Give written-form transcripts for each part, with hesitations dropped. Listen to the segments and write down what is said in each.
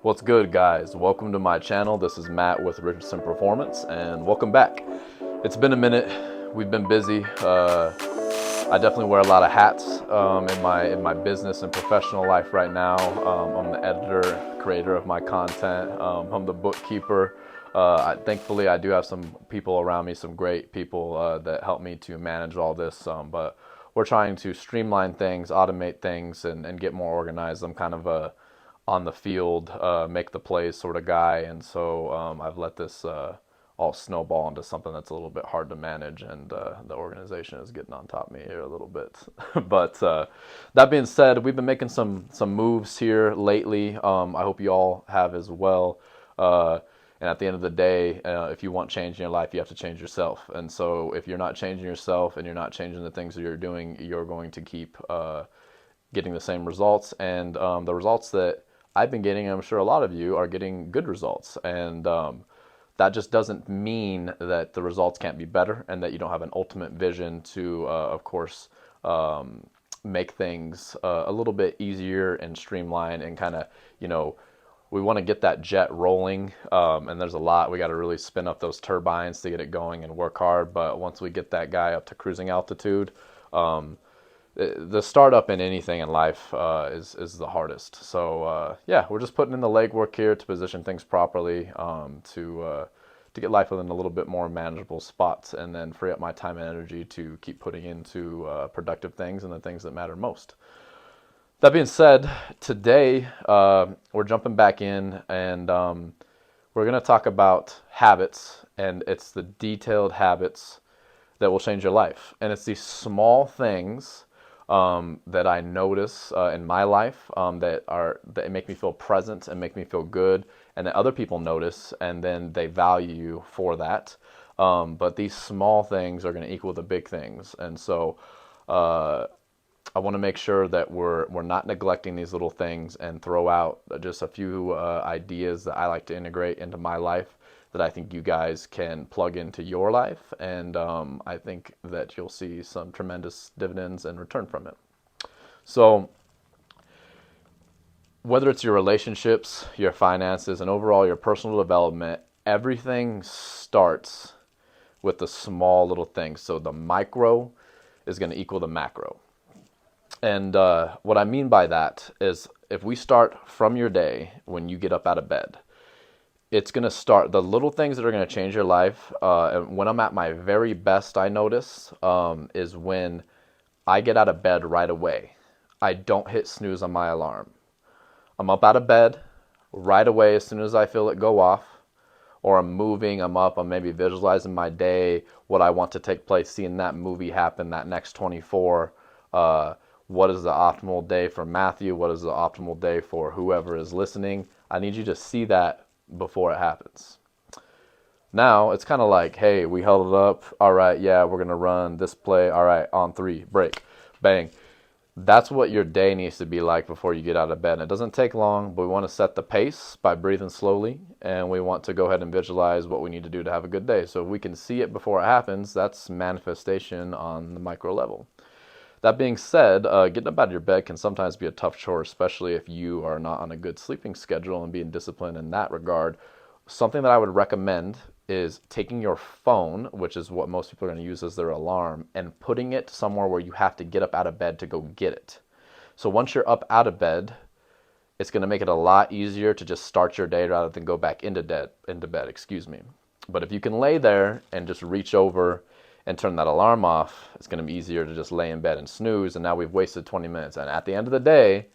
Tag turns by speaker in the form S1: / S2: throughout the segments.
S1: What's good, guys? Welcome to my channel. This is Matt with Richardson Performance, and welcome back. It's been a minute. We've been busy. I definitely wear a lot of hats in my business and professional life right now. I'm the editor, creator of my content. I'm the bookkeeper. Thankfully, I do have some people around me, some great people that help me to manage all this. But we're trying to streamline things, automate things, and get more organized. I'm kind of a on the field, make the plays sort of guy, and so I've let this all snowball into something that's a little bit hard to manage, and the organization is getting on top of me here a little bit. But that being said, we've been making some moves here lately. I hope you all have as well. And at the end of the day, if you want change in your life, you have to change yourself. And so if you're not changing yourself and you're not changing the things that you're doing, you're going to keep getting the same results. And the results that I've been getting, I'm sure a lot of you are getting good results. And that just doesn't mean that the results can't be better and that you don't have an ultimate vision to, of course, make things a little bit easier and streamlined and kind of, we want to get that jet rolling. And there's a lot. We got to really spin up those turbines to get it going and work hard. But once we get that guy up to cruising altitude, the startup in anything in life is the hardest. So yeah, we're just putting in the legwork here to position things properly, to get life within a little bit more manageable spots, and then free up my time and energy to keep putting into productive things and the things that matter most. That being said, today we're jumping back in, and we're going to talk about habits, and it's the detailed habits that will change your life. And it's these small things that I notice in my life that make me feel present and make me feel good, and that other people notice, and then they value you for that. But these small things are going to equal the big things, and so I want to make sure that we're not neglecting these little things, and throw out just a few ideas that I like to integrate into my life that I think you guys can plug into your life, and I think that you'll see some tremendous dividends and return from it. So whether it's your relationships, your finances, and overall your personal development, everything starts with the small little things. So the micro is going to equal the macro. And what I mean by that is, if we start from your day when you get up out of bed, it's going to start the little things that are going to change your life. And when I'm at my very best, I notice is when I get out of bed right away. I don't hit snooze on my alarm. I'm up out of bed right away as soon as I feel it go off, or I'm moving, I'm up, I'm maybe visualizing my day, what I want to take place, seeing that movie happen, that next 24. What is the optimal day for Matthew? What is the optimal day for whoever is listening? I need you to see that before it happens. Now it's kind of like, hey, we held it up. All right, yeah, we're going to run this play. All right, on 3, break, bang. That's what your day needs to be like before you get out of bed. And it doesn't take long, but we want to set the pace by breathing slowly, and we want to go ahead and visualize what we need to do to have a good day. So if we can see it before it happens, that's manifestation on the micro level. That being said, getting up out of your bed can sometimes be a tough chore, especially if you are not on a good sleeping schedule, and being disciplined in that regard. Something that I would recommend is taking your phone, which is what most people are going to use as their alarm, and putting it somewhere where you have to get up out of bed to go get it. So once you're up out of bed, it's going to make it a lot easier to just start your day rather than go back into bed, But if you can lay there and just reach over and turn that alarm off, it's going to be easier to just lay in bed and snooze, and now we've wasted 20 minutes. And at the end of the day,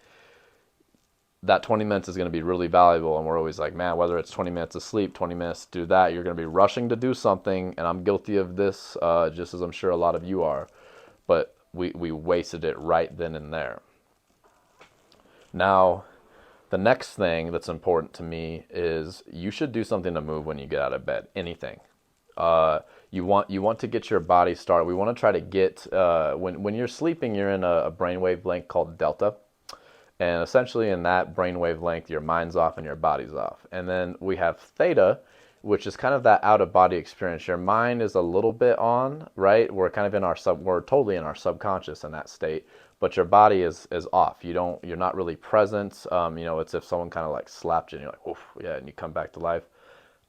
S1: that 20 minutes is going to be really valuable, and we're always like, man, whether it's 20 minutes of sleep, 20 minutes to do that, you're going to be rushing to do something, and I'm guilty of this, just as I'm sure a lot of you are, but we wasted it right then and there. Now, the next thing that's important to me is you should do something to move when you get out of bed, anything. You want to get your body started. We want to try to get, when you're sleeping, you're in a brainwave length called delta. And essentially in that brainwave length, your mind's off and your body's off. And then we have theta, which is kind of that out-of-body experience. Your mind is a little bit on, right? We're kind of we're totally in our subconscious in that state. but your body is off. You're not really present. It's if someone kind of like slapped you and you're like, oof, yeah, and you come back to life.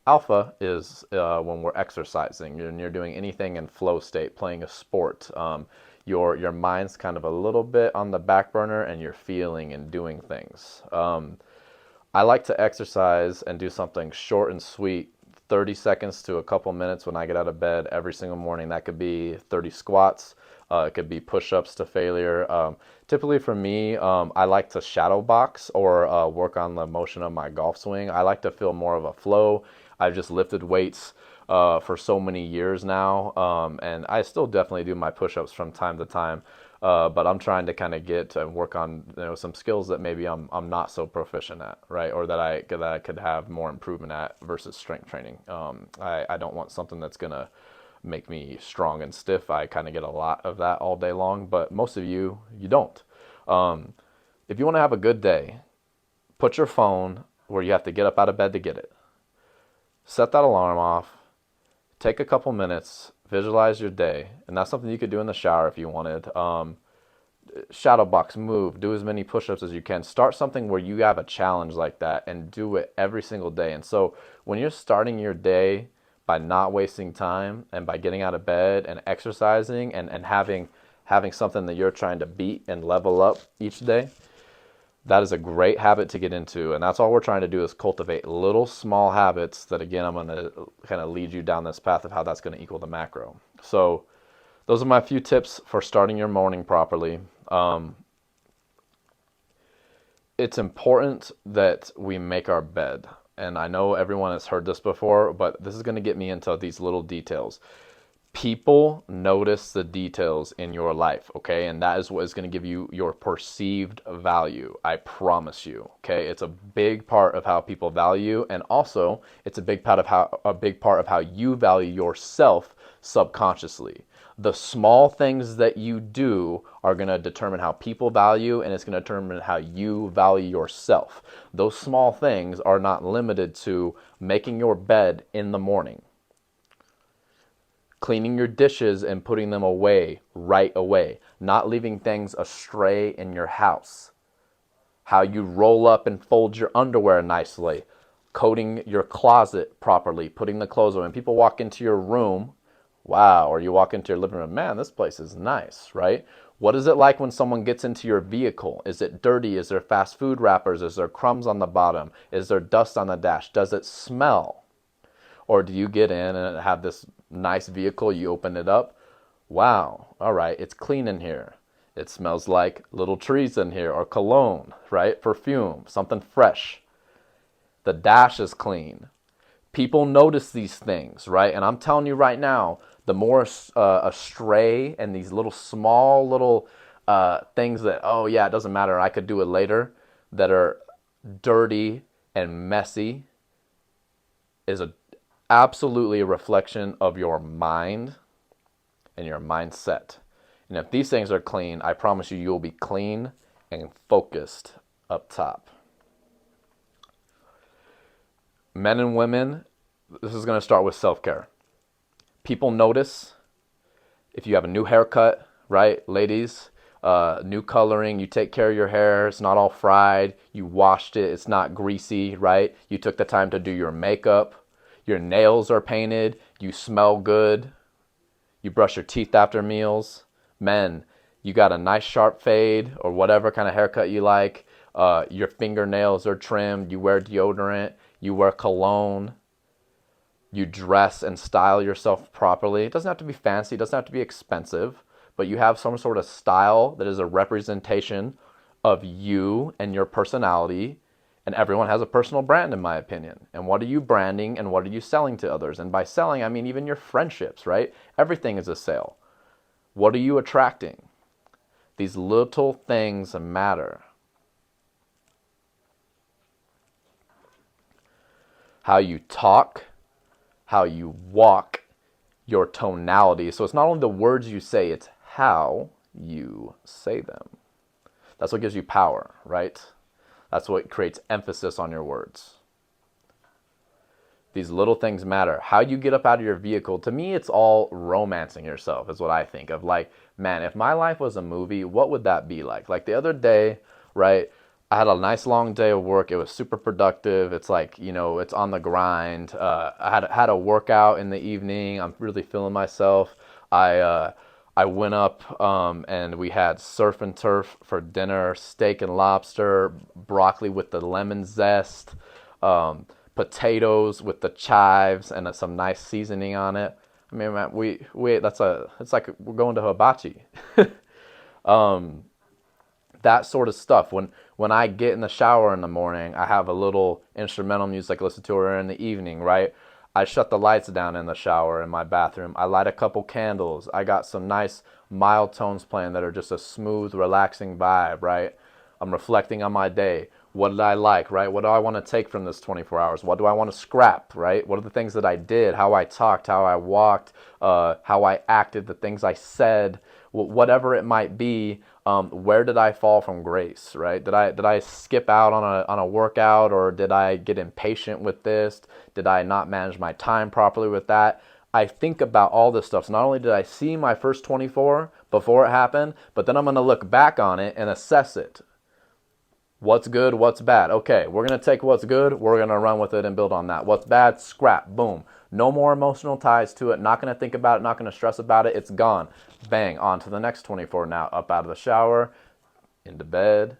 S1: Alpha is when we're exercising and you're doing anything in flow state, playing a sport. Your mind's kind of a little bit on the back burner and you're feeling and doing things. I like to exercise and do something short and sweet, 30 seconds to a couple minutes when I get out of bed every single morning. That could be 30 squats. It could be push-ups to failure. Typically for me, I like to shadow box or work on the motion of my golf swing. I like to feel more of a flow. I've just lifted weights for so many years now, and I still definitely do my push-ups from time to time. But I'm trying to kind of get and work on some skills that maybe I'm not so proficient at, right? Or that I could have more improvement at versus strength training. I don't want something that's gonna make me strong and stiff. I kind of get a lot of that all day long, but most of you don't. If you want to have a good day, put your phone where you have to get up out of bed to get it. Set that alarm off. Take a couple minutes, visualize your day, and that's something you could do in the shower if you wanted. Shadow box, move, do as many push-ups as you can. Start something where you have a challenge like that and do it every single day. And so when you're starting your day by not wasting time and by getting out of bed and exercising and having something that you're trying to beat and level up each day, that is a great habit to get into. And that's all we're trying to do is cultivate little small habits that, again, I'm going to kind of lead you down this path of how that's going to equal the macro. So those are my few tips for starting your morning properly. It's important that we make our bed. And I know everyone has heard this before, but this is going to get me into these little details. People notice the details in your life, okay? And that is what is going to give you your perceived value. I promise you, okay? It's a big part of how people value, and also it's a big part of how you value yourself subconsciously. The small things that you do are going to determine how people value, and it's going to determine how you value yourself. Those small things are not limited to making your bed in the morning, cleaning your dishes and putting them away right away, not leaving things astray in your house, how you roll up and fold your underwear nicely, coating your closet properly, putting the clothes away. When people walk into your room, wow, or you walk into your living room, man, this place is nice, right? What is it like when someone gets into your vehicle? Is it dirty? Is there fast food wrappers? Is there crumbs on the bottom? Is there dust on the dash? Does it smell? Or do you get in and have this nice vehicle, you open it up, wow, all right, it's clean in here. It smells like little trees in here, or cologne, right? Perfume, something fresh. The dash is clean. People notice these things, right? And I'm telling you right now, the more astray and these little small little things that, oh yeah, it doesn't matter, I could do it later, that are dirty and messy, is absolutely a reflection of your mind and your mindset. And if these things are clean, I promise you, you'll be clean and focused up top. Men and women, this is going to start with self-care. People notice if you have a new haircut, right? Ladies, new coloring, you take care of your hair, it's not all fried, you washed it, it's not greasy, right? You took the time to do your makeup, your nails are painted, you smell good, you brush your teeth after meals. Men, you got a nice sharp fade or whatever kind of haircut you like, your fingernails are trimmed, you wear deodorant, you wear cologne, you dress and style yourself properly. It doesn't have to be fancy, it doesn't have to be expensive, but you have some sort of style that is a representation of you and your personality. And everyone has a personal brand, in my opinion. And what are you branding and what are you selling to others? And by selling, I mean even your friendships, right? Everything is a sale. What are you attracting? These little things matter. How you talk, how you walk, your tonality. So it's not only the words you say, it's how you say them. That's what gives you power, right? That's what creates emphasis on your words. These little things matter. How you get up out of your vehicle, to me, it's all romancing yourself, is what I think of. Like, man, if my life was a movie, what would that be like? Like the other day, right? I had a nice long day of work. It was super productive. It's like, it's on the grind. I had a workout in the evening. I'm really feeling myself. I went up and we had surf and turf for dinner, steak and lobster, broccoli with the lemon zest, potatoes with the chives and some nice seasoning on it. I mean, man, we it's like we're going to hibachi. That sort of stuff. When I get in the shower in the morning, I have a little instrumental music I listen to, or in the evening, right? I shut the lights down in the shower in my bathroom. I light a couple candles. I got some nice mild tones playing that are just a smooth, relaxing vibe, right? I'm reflecting on my day. What did I like, right? What do I want to take from this 24 hours? What do I want to scrap, right? What are the things that I did, how I talked, how I walked, how I acted, the things I said, whatever it might be. Where did I fall from grace, right? Did I skip out on a workout, or did I get impatient with this? Did I not manage my time properly with that? I think about all this stuff. So not only did I see my first 24 before it happened, but then I'm going to look back on it and assess it. What's good, what's bad? Okay, we're going to take what's good, we're going to run with it and build on that. What's bad, scrap, boom. No more emotional ties to it, not going to think about it, not going to stress about it, it's gone. Bang, on to the next 24 now. Up out of the shower, into bed,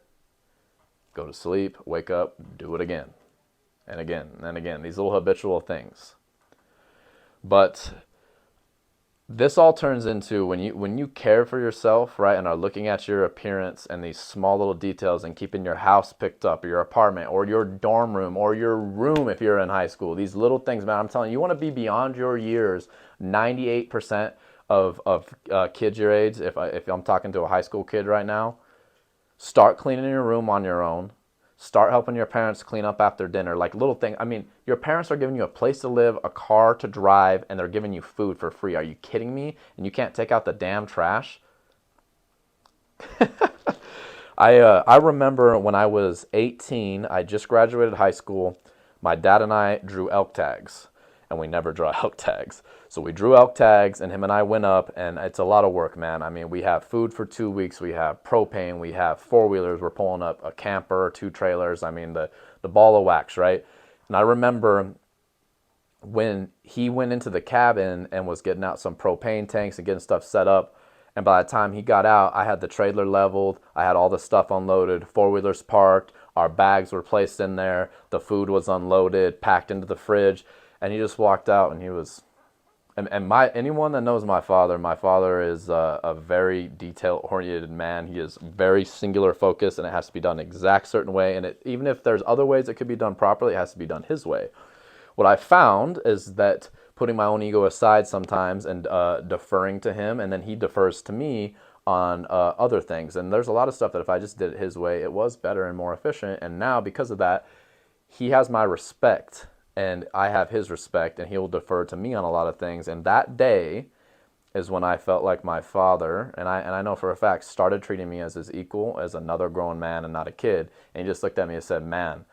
S1: go to sleep, wake up, do it again. And again, and again, these little habitual things. But this all turns into when you care for yourself, right, and are looking at your appearance and these small little details and keeping your house picked up, or your apartment, or your dorm room, or your room if you're in high school. These little things, man, I'm telling you, you want to be beyond your years. 98% of kids your age, if I'm talking to a high school kid right now, start cleaning your room on your own. Start helping your parents clean up after dinner. Like little things. I mean, your parents are giving you a place to live, a car to drive, and they're giving you food for free. Are you kidding me? And you can't take out the damn trash? I remember when I was 18, I just graduated high school. My dad and I drew elk tags, and we never draw elk tags. So we drew elk tags, and him and I went up, and it's a lot of work, man. I mean, we have food for 2 weeks. We have propane. We have four-wheelers. We're pulling up a camper, 2 trailers. I mean, the ball of wax, right? And I remember when he went into the cabin and was getting out some propane tanks and getting stuff set up. And by the time he got out, I had the trailer leveled. I had all the stuff unloaded, four-wheelers parked. Our bags were placed in there. The food was unloaded, packed into the fridge. And he just walked out, and he was... And anyone that knows my father is a very detail-oriented man. He is very singular focused, and it has to be done the exact certain way. And even if there's other ways it could be done properly, it has to be done his way. What I found is that putting my own ego aside sometimes and deferring to him, and then he defers to me on other things. And there's a lot of stuff that if I just did it his way, it was better and more efficient. And now, because of that, he has my respect, and I have his respect, and he will defer to me on a lot of things. And that day is when I felt like my father, and I know for a fact, started treating me as his equal, as another grown man and not a kid. And he just looked at me and said, man,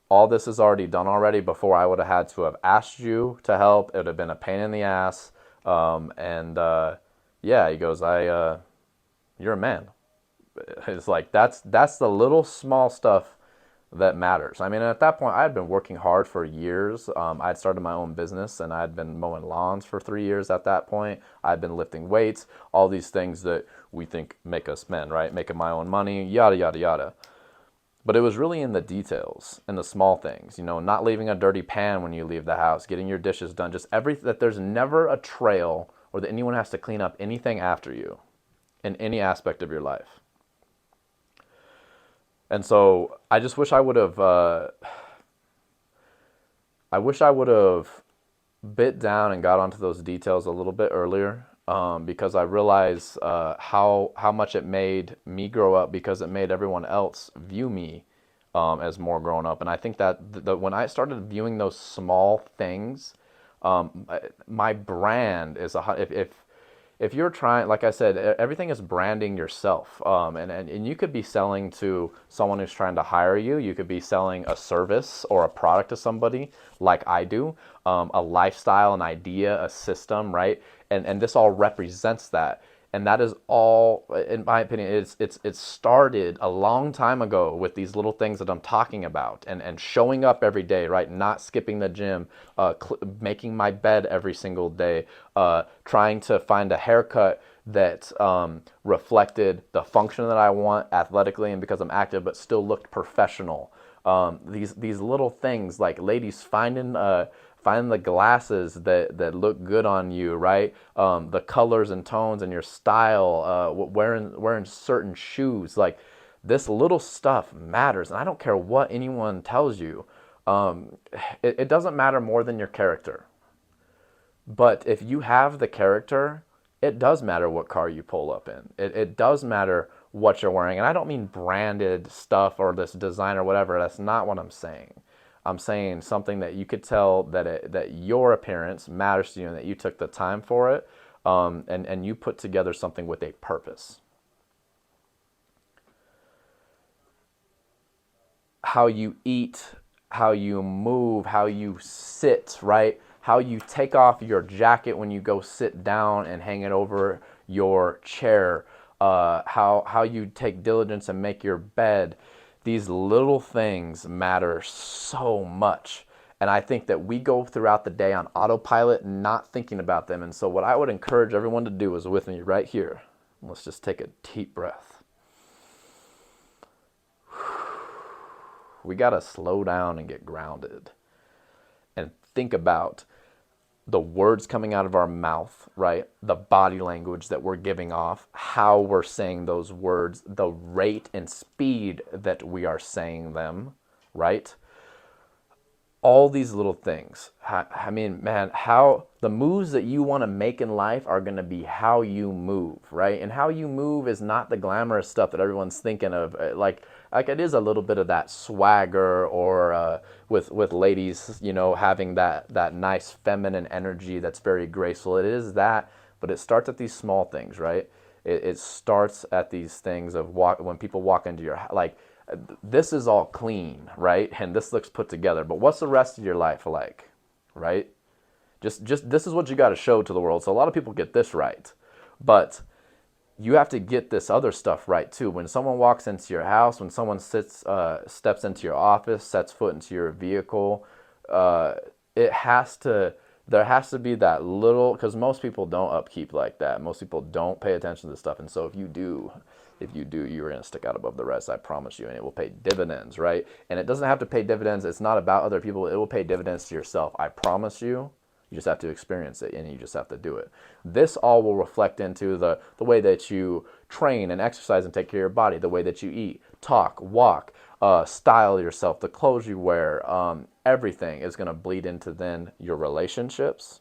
S1: all this is already done already. Before I would have had to have asked you to help. It would have been a pain in the ass. Yeah, he goes, you're a man. It's like, that's the little small stuff that matters. I mean, at that point, I had been working hard for years. I'd started my own business, and I'd been mowing lawns for 3 years at that point. I'd been lifting weights, all these things that we think make us men, right? Making my own money, yada, yada, yada. But it was really in the details, in the small things, not leaving a dirty pan when you leave the house, getting your dishes done, just everything, that there's never a trail or that anyone has to clean up anything after you in any aspect of your life. And so I just wish I would have, bit down and got onto those details a little bit earlier, because I realized how much it made me grow up, because it made everyone else view me as more grown up. And I think that when I started viewing those small things, my brand is if you're trying, like I said, everything is branding yourself. And you could be selling to someone who's trying to hire you. You could be selling a service or a product to somebody like I do, a lifestyle, an idea, a system, right? And this all represents that. And that is all, in my opinion, it's started a long time ago with these little things that I'm talking about, and showing up every day, right? Not skipping the gym, making my bed every single day, trying to find a haircut that reflected the function that I want athletically and because I'm active, but still looked professional. These little things, like ladies finding the glasses that look good on you, right? The colors and tones and your style, wearing certain shoes, like this little stuff matters, and I don't care what anyone tells you. It doesn't matter more than your character. But if you have the character, it does matter what car you pull up in. It does matter what you're wearing. And I don't mean branded stuff or this design or whatever. That's not what I'm saying. I'm saying something that you could tell that your appearance matters to you and that you took the time for it, and you put together something with a purpose. How you eat, how you move, how you sit, right? How you take off your jacket when you go sit down and hang it over your chair. How you take diligence and make your bed. These little things matter so much. And I think that we go throughout the day on autopilot, not thinking about them. And so what I would encourage everyone to do is with me right here. Let's just take a deep breath. We got to slow down and get grounded and think about the words coming out of our mouth, right? The body language that we're giving off, how we're saying those words, the rate and speed that we are saying them, right? All these little things. I mean, man, how the moves that you want to make in life are going to be how you move, right? And how you move is not the glamorous stuff that everyone's thinking of. Like it is a little bit of that swagger, or with ladies, having that nice feminine energy that's very graceful. It is that, but it starts at these small things, right? It starts at these things of when people walk into your, like, this is all clean, right? And this looks put together. But what's the rest of your life like, right? Just this is what you got to show to the world. So a lot of people get this right, but you have to get this other stuff right too. When someone walks into your house, when someone steps into your office, sets foot into your vehicle, it has to. There has to be that little, because most people don't upkeep like that. Most people don't pay attention to this stuff. And so if you do, you're going to stick out above the rest, I promise you, and it will pay dividends, right? And it doesn't have to pay dividends. It's not about other people. It will pay dividends to yourself. I promise you. You just have to experience it, and you just have to do it. This all will reflect into the way that you train and exercise and take care of your body, the way that you eat, talk, walk, style yourself, the clothes you wear. Everything is going to bleed into then your relationships,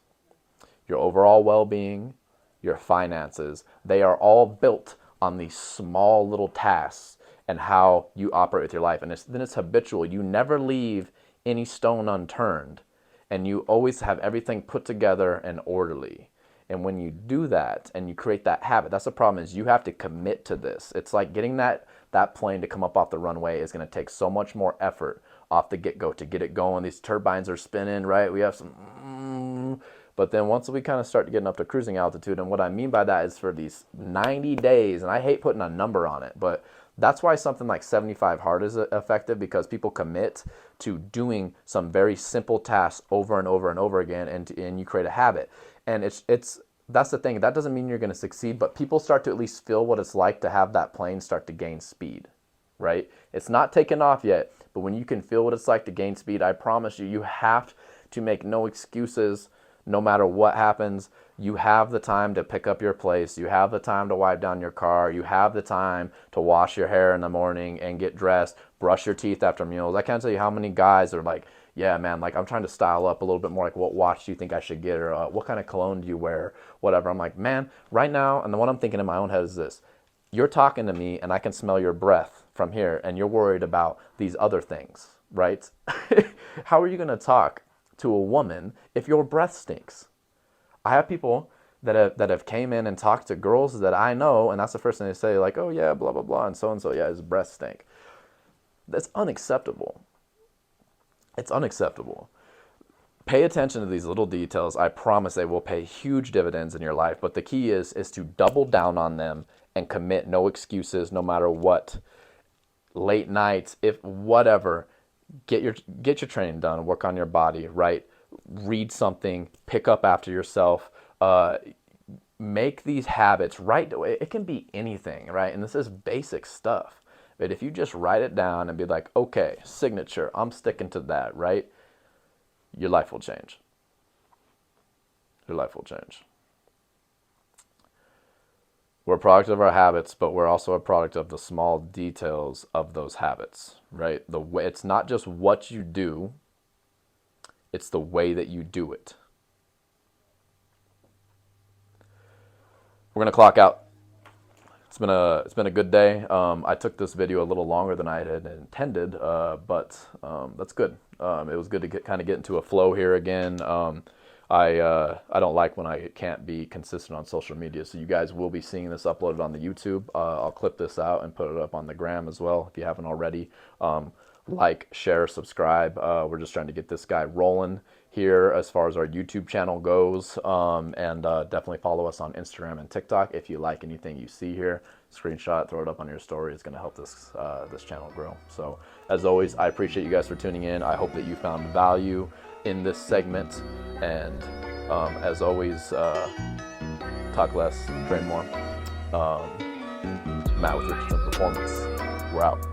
S1: your overall well-being, your finances. They are all built on these small little tasks and how you operate with your life. And then it's habitual. You never leave any stone unturned, and you always have everything put together and orderly. And when you do that and you create that habit, that's the problem, is you have to commit to this. It's like getting that plane to come up off the runway is going to take so much more effort off the get-go to get it going. These turbines are spinning, right? We have some, but then once we kind of start getting up to cruising altitude, and what I mean by that is for these 90 days, and I hate putting a number on it, but that's why something like 75 hard is effective, because people commit to doing some very simple tasks over and over and over again, and you create a habit. And it's that's the thing. That doesn't mean you're going to succeed, but people start to at least feel what it's like to have that plane start to gain speed, right? It's not taken off yet, but when you can feel what it's like to gain speed, I promise you, you have to make no excuses. No matter what happens, you have the time to pick up your place. You have the time to wipe down your car. You have the time to wash your hair in the morning and get dressed, brush your teeth after meals. I can't tell you how many guys are like, yeah, man, like I'm trying to style up a little bit more. Like, what watch do you think I should get? Or what kind of cologne do you wear? Whatever. I'm like, man, right now, and the one I'm thinking in my own head is this. You're talking to me and I can smell your breath from here, and you're worried about these other things, right? How are you going to talk to a woman if your breath stinks? I have people that have came in and talked to girls that I know, and that's the first thing they say, like, oh yeah, blah blah blah, and so, yeah, his breath stink. That's unacceptable. It's unacceptable. Pay attention to these little details. I promise they will pay huge dividends in your life. But the key is to double down on them and commit. No excuses, no matter what. Late nights, if whatever, get your training done. Work on your body, right? Read something. Pick up after yourself. Make these habits, right? It can be anything, right? And this is basic stuff. But if you just write it down and be like, okay, signature, I'm sticking to that, right? Your life will change. Your life will change. We're a product of our habits, but we're also a product of the small details of those habits, right? The way, it's not just what you do, it's the way that you do it. We're gonna clock out. It's been a good day. I took this video a little longer than I had intended, but that's good. It was good to get into a flow here again. I don't like when I can't be consistent on social media, so you guys will be seeing this uploaded on the YouTube. I'll clip this out and put it up on the gram as well if you haven't already. Like, share, subscribe. We're just trying to get this guy rolling here as far as our YouTube channel goes, and definitely follow us on Instagram and TikTok. If you like anything you see here, screenshot, throw it up on your story. It's going to help this channel grow. So as always, I appreciate you guys for tuning in. I hope that you found value in this segment, and as always, talk less, train more. Matt with Richardson Performance. We're out.